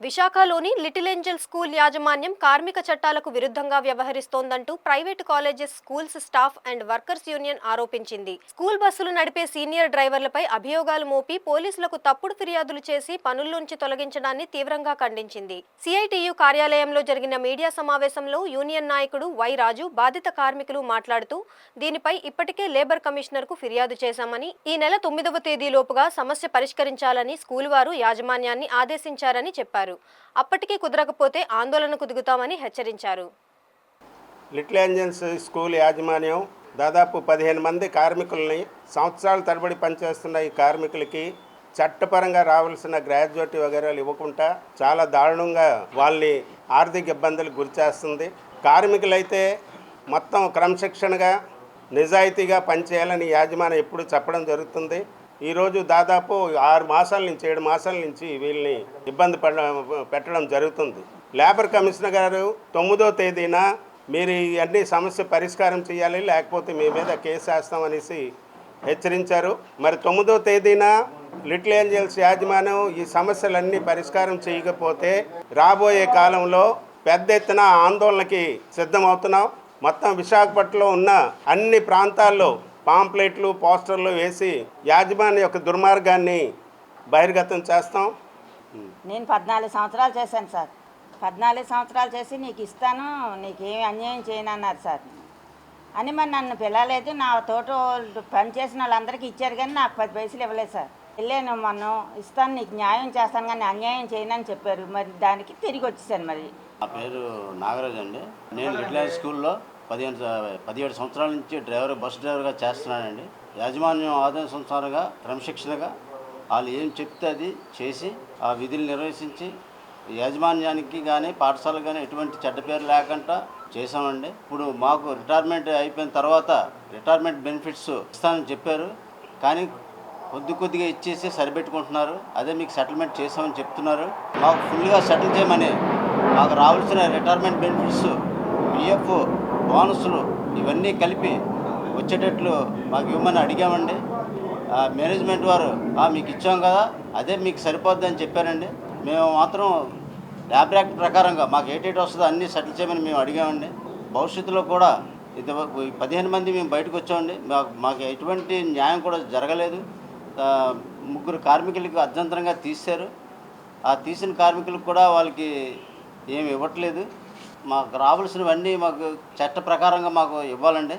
విశాఖలోని little Angel school యాజమాన్యం కార్మిక చట్టాలకు విరుద్ధంగా వ్యవహరిస్తోందంటూ private colleges schools staff and workers union ఆరోపించింది. స్కూల్ బస్సులు నడిపే సీనియర్ డ్రైవర్లపై అభియోగాలు మోపి పోలీసులకు తప్పుడు ఫిర్యాదులు చేసి పనుల్లోంచి తొలగించడాన్ని తీవ్రంగా ఖండించింది. సిఐటియు కార్యాలయంలో జరిగిన మీడియా సమావేశంలో యూనియన్ నాయకుడు వై రాజు బాధిత కార్మికులు మాట్లాడుతూ, దీనిపై ఇప్పటికే లేబర్ కమిషనర్కు ఫిర్యాదు చేశామని, ఈ నెల 9వ తేదీలోపుగా సమస్య పరిష్కరించాలని స్కూల్ వారు యాజమాన్యాన్ని ఆదేశించారని చెప్పారు. అప్పటికీ కుదరకపోతే ఆందోళనకు దిగుతామని హెచ్చరించారు. లిటిల్ ఏంజల్స్ స్కూల్ యాజమాన్యం దాదాపు 15 మంది కార్మికుల్ని సంవత్సరాల తరబడి పనిచేస్తున్న ఈ కార్మికులకి చట్టపరంగా రావాల్సిన గ్రాడ్యుయేట్ వగైరాలు ఇవ్వకుండా చాలా దారుణంగా వాళ్ళని ఆర్థిక ఇబ్బందులకు గురిచేస్తుంది. కార్మికులైతే మొత్తం క్రమశిక్షణగా నిజాయితీగా పనిచేయాలని యాజమాన్యం ఎప్పుడు చెప్పడం జరుగుతుంది. ఈరోజు దాదాపు 6 మాసాల నుంచి 7 మాసాల నుంచి వీళ్ళని ఇబ్బంది పెట్టడం జరుగుతుంది. లేబర్ కమిషనర్ గారు 9వ తేదీన మీరు ఇవన్నీ సమస్య పరిష్కారం చేయాలి, లేకపోతే మీ మీద కేసు వేస్తామనేసి హెచ్చరించారు. మరి 9వ తేదీన లిటిల్ ఏంజల్స్ యాజమాన్యం ఈ సమస్యలన్నీ పరిష్కారం చేయకపోతే రాబోయే కాలంలో పెద్ద ఎత్తున ఆందోళనకి సిద్ధమవుతున్నాం. మొత్తం విశాఖపట్నంలో ఉన్న అన్ని ప్రాంతాల్లో పాంప్లెట్లు, పోస్టర్లు వేసి యాజమాన్య యొక్క దుర్మార్గాన్ని బహిర్గతం చేస్తాం. నేను 14 సంవత్సరాలు చేశాను సార్. 14 సంవత్సరాలు చేసి నీకు ఇస్తాను, నీకేమి అన్యాయం చేయను అన్నారు సార్. అని మరి నన్ను పిల్లలేదు, నా తోట పనిచేసిన వాళ్ళందరికీ ఇచ్చారు కానీ నాకు 10 పైసలు ఇవ్వలేదు సార్. వెళ్ళాను, మొన్న ఇస్తాను, నీకు న్యాయం చేస్తాను కానీ అన్యాయం చేయనని చెప్పారు. మరి దానికి తిరిగి వచ్చేసాను. మరి నా పేరు నాగరాజు అండి. నేను లిటిల్ స్కూల్లో 17 సంవత్సరాల నుంచి బస్ డ్రైవర్గా చేస్తున్నానండి. యాజమాన్యం ఆదేశానుసారంగా క్రమశిక్షణగా వాళ్ళు ఏం చెప్తే అది చేసి ఆ విధులు నిర్వహించి యాజమాన్యానికి కానీ పాఠశాలకు కానీ ఎటువంటి చెడ్డ పేరు లేకుండా చేసామండి. ఇప్పుడు మాకు రిటైర్మెంట్ అయిపోయిన తర్వాత రిటైర్మెంట్ బెనిఫిట్స్ ఇస్తానని చెప్పారు, కానీ కొద్దిగా ఇచ్చేసి సరిపెట్టుకుంటున్నారు. అదే మీకు సెటిల్మెంట్ చేసామని చెప్తున్నారు. మాకు ఫుల్గా సెటిల్ చేయమని, మాకు రావాల్సిన రిటైర్మెంట్ బెనిఫిట్స్, పిఎఫ్, బోనస్లు ఇవన్నీ కలిపి వచ్చేటట్లు మాకు ఇవ్వమని అడిగామండి. మేనేజ్మెంట్ వారు మీకు ఇచ్చాం కదా, అదే మీకు సరిపోద్ది అని చెప్పారండి. మేము మాత్రం ల్యాబ్ యాక్ట్ ప్రకారంగా మాకు ఏటేటి వస్తుందో అన్నీ సెటిల్ చేయమని మేము అడిగామండి. భవిష్యత్తులో కూడా 15 మంది మేము బయటకు వచ్చామండి. మాకు ఎటువంటి న్యాయం కూడా జరగలేదు. 3 కార్మికులకు అర్ధంతరంగా తీశారు. ఆ తీసిన కార్మికులకు కూడా వాళ్ళకి ఏమి ఇవ్వట్లేదు. మాకు రావాల్సినవన్నీ మాకు చట్ట ప్రకారంగా మాకు ఇవ్వాలండి.